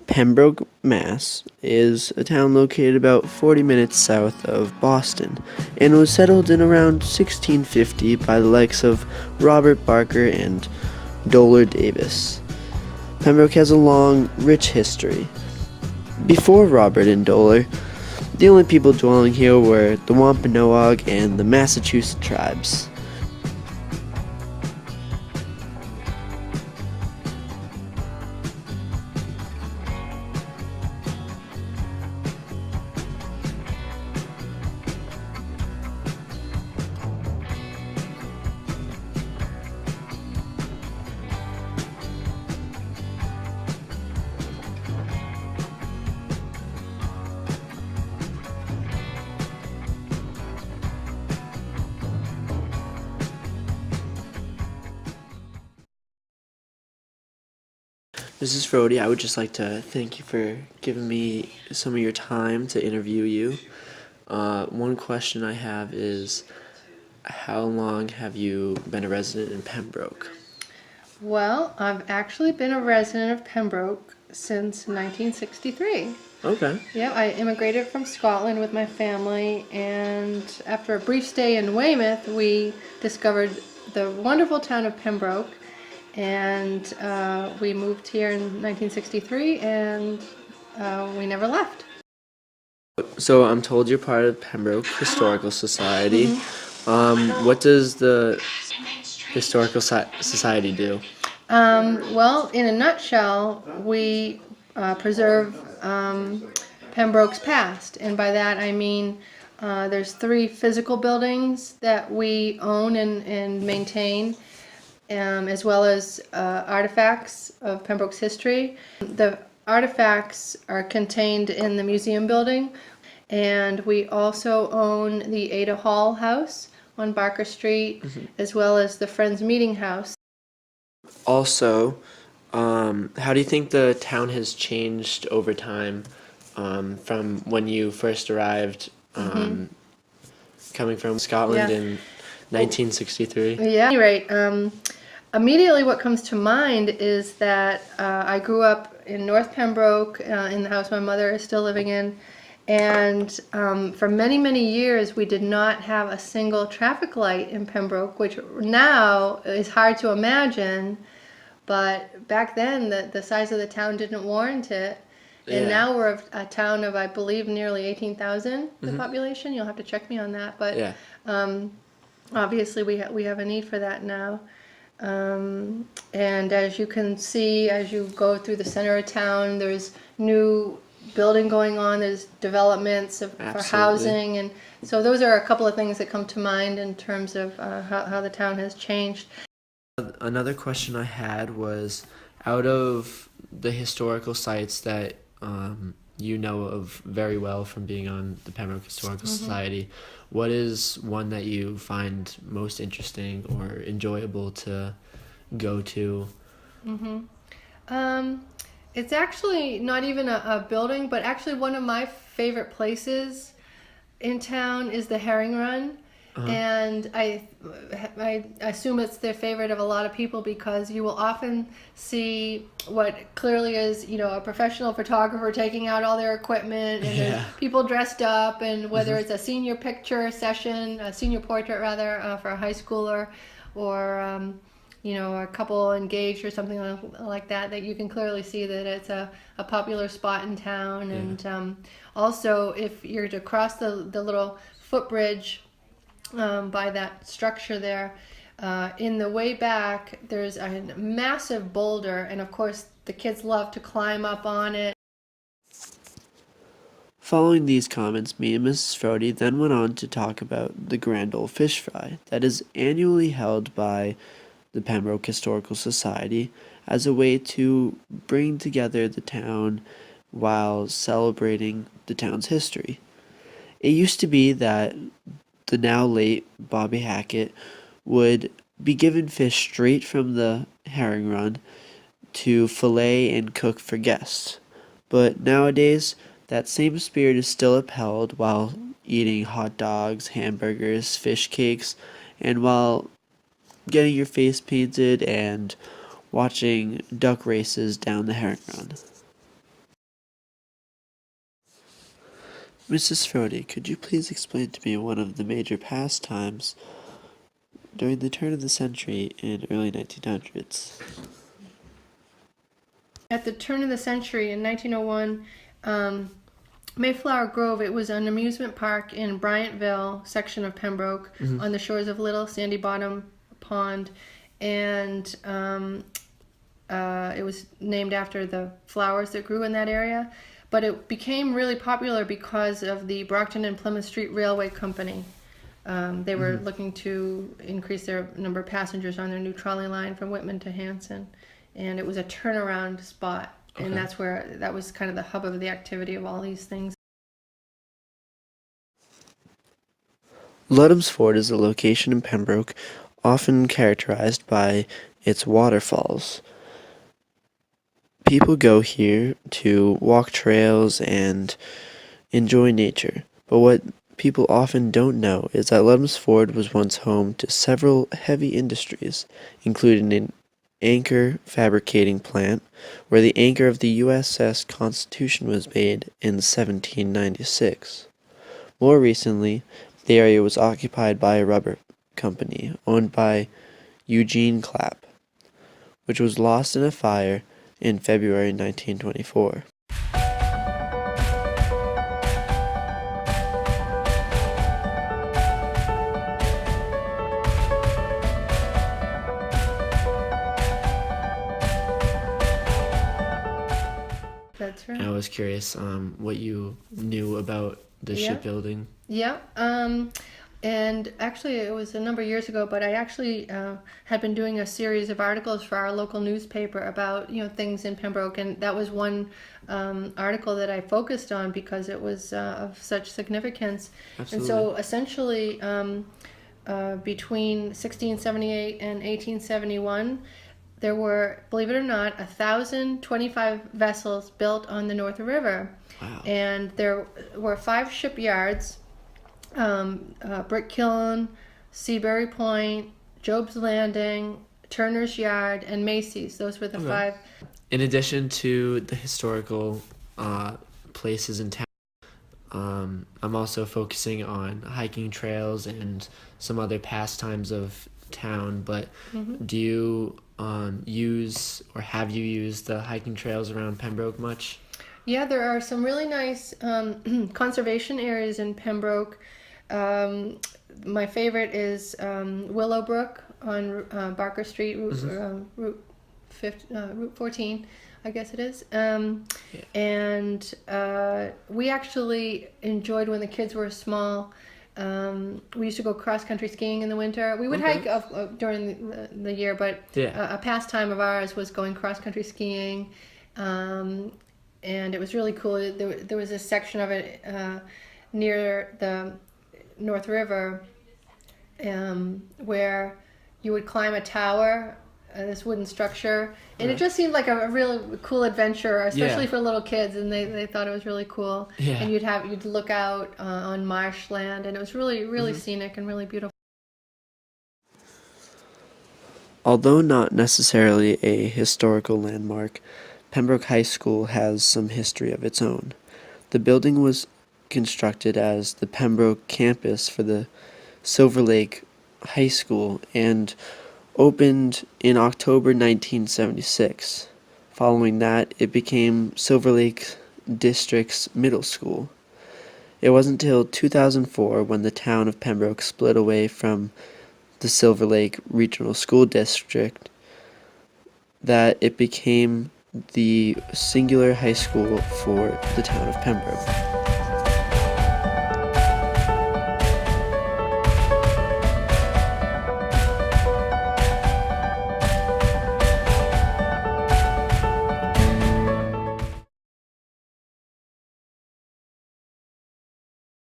Pembroke, Mass. is a town located about 40 minutes south of Boston and was settled in around 1650 by the likes of Robert Barker and Doler Davis. Pembroke has a long, rich history. Before Robert and Doler, the only people dwelling here were the Wampanoag and the Massachusetts tribes. Mrs. Frody, I would just like to thank you for giving me some of your time to interview you. One question I have is, how long have you been a resident in Pembroke? Well, I've actually been a resident of Pembroke since 1963. Okay. Yeah, I immigrated from Scotland with my family, and after a brief stay in Weymouth, we discovered the wonderful town of Pembroke, and we moved here in 1963, and we never left. So I'm told you're part of Pembroke Historical Society. What does the Historical Society do? Well, in a nutshell, we preserve Pembroke's past, and by that I mean there's 3 physical buildings that we own and maintain, as well as artifacts of Pembroke's history. The artifacts are contained in the museum building, and we also own the Ada Hall House on Barker Street, as well as the Friends Meeting House. Also, how do you think the town has changed over time from when you first arrived, coming from Scotland in 1963? Yeah. At any rate, immediately what comes to mind is that I grew up in North Pembroke, in the house my mother is still living in, and for many, many years we did not have a single traffic light in Pembroke, which now is hard to imagine, but back then the size of the town didn't warrant it. And now we're a town of, I believe, nearly 18,000, the population. You'll have to check me on that, but obviously we have a need for that now. And as you can see, as you go through the center of town, there's new building going on, there's developments for housing, and so those are a couple of things that come to mind in terms of how the town has changed. Another question I had was, out of the historical sites that you know of very well from being on the Pembroke Historical Society, what is one that you find most interesting or enjoyable to go to? It's actually not even a building, but actually one of my favorite places in town is the Herring Run. And I assume it's the favorite of a lot of people because you will often see what clearly is, a professional photographer taking out all their equipment, and there's people dressed up, and whether it's a senior picture session, a senior portrait rather, for a high schooler, or a couple engaged or something like that, that you can clearly see that it's a popular spot in town. And also, if you're to cross the little footbridge by that structure there, in the way back there's a massive boulder, and of course the kids love to climb up on it. Following these comments, me and Mrs. Frody then went on to talk about the Grand Ole Fish Fry that is annually held by the Pembroke Historical Society as a way to bring together the town while celebrating the town's history. It used to be that the now late Bobby Hackett would be given fish straight from the herring run to fillet and cook for guests. But nowadays, that same spirit is still upheld while eating hot dogs, hamburgers, fish cakes, and while getting your face painted and watching duck races down the herring run. Mrs. Frody, could you please explain to me one of the major pastimes during the turn of the century in early 1900s? At the turn of the century in 1901, Mayflower Grove, it was an amusement park in Bryantville section of Pembroke on the shores of Little Sandy Bottom Pond, and it was named after the flowers that grew in that area. But it became really popular because of the Brockton and Plymouth Street Railway Company. They were looking to increase their number of passengers on their new trolley line from Whitman to Hanson, and it was a turnaround spot. Okay. And that was kind of the hub of the activity of all these things. Ludham's Ford is a location in Pembroke often characterized by its waterfalls. People go here to walk trails and enjoy nature, but what people often don't know is that Ludham's Ford was once home to several heavy industries, including an anchor fabricating plant, where the anchor of the USS Constitution was made in 1796. More recently, the area was occupied by a rubber company owned by Eugene Clapp, which was lost in a fire in February 1924. That's right. I was curious what you knew about the shipbuilding. Yeah. And actually, it was a number of years ago, but I actually had been doing a series of articles for our local newspaper about things in Pembroke, and that was one article that I focused on because it was of such significance. Absolutely. And so essentially, between 1678 and 1871, there were, believe it or not, 1,025 vessels built on the North River. Wow. And there were 5 shipyards, Brick Kiln, Seabury Point, Job's Landing, Turner's Yard, and Macy's. Those were the 5. In addition to the historical places in town, I'm also focusing on hiking trails and some other pastimes of town, but do you use or have you used the hiking trails around Pembroke much? Yeah, there are some really nice conservation areas in Pembroke. My favorite is Willowbrook on Barker Street, Route 14, I guess it is. And we actually enjoyed when the kids were small. We used to go cross-country skiing in the winter. We would hike during the year, but a pastime of ours was going cross-country skiing. And it was really cool. There was a section of it near the North River where you would climb a tower, this wooden structure, and it just seemed like a really cool adventure, especially for little kids, and they thought it was really cool. And you'd look out on marshland, and it was really scenic and really beautiful. Although not necessarily a historical landmark, Pembroke High School has some history of its own. The building was constructed as the Pembroke campus for the Silver Lake High School and opened in October 1976. Following that, it became Silver Lake District's middle school. It wasn't until 2004 when the town of Pembroke split away from the Silver Lake Regional School District that it became the singular high school for the town of Pembroke.